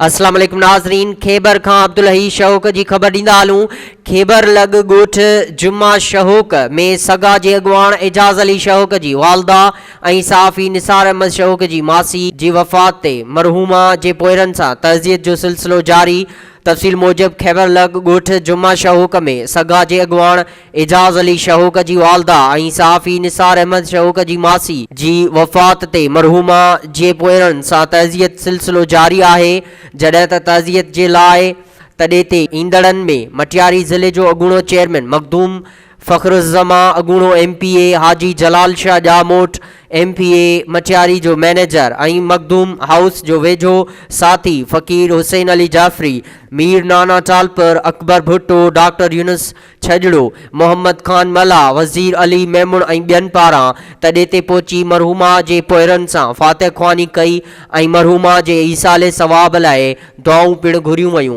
अस्सलाम वालेकुम नाज़रीन, खैबर खां अब्दुल हई शहूक जी ख़बर ॾींदा हलूं। खैबर लग ॻोठ जुम्मा शहूक में सगा जे अॻुवाण एजाज़ अली शहूक जी वालदा ऐं सहाफ़ी निसार अहमद शहूक जी मासी जी वफ़ात ते मरहूमा जे पोइरनि सां तज़ियत जो सिलसिलो जारी। तफ़सील मूजिब खैबर लग ॻोठ जुम्मा शहूक में सगा जे अॻुवाण एजाज़ अली शहूक जी वालदा ऐं सहाफ़ी निसार अहमद शहूक जी मासी जी वफ़ात ते मरहूमा जे पोइरनि सां तज़ियत सिलसिलो जारी आहे। जॾहिं त तज़ियत जे लाइ तॾे ते ईंदड़नि में मटियारी ज़िले जो अॻूणो चेयरमैन मखदूम फ़खरुज़्ज़मा, अॻूणो MPA हाजी जलाल शाह ॼामोट, MPA मटियारी जो मैनेजर ऐं मखदूम हाउस जो वेझो साथी फ़कीर हुसैन अली जाफ़री, मीर नाना टालपर, अकबर भुट्टो, डॉक्टर यूनुस छजड़ो, मोहम्मद खान मला, वज़ीर अली मेमुण ऐं ॿियनि पारां तॾे ते पहुची मरहूमा जे पोइरनि सां फातिह ख़्वानी कई ऐं मरहूमा जे ईसाले सवाब लाइ दुआऊं पिणु घुरियूं वयूं।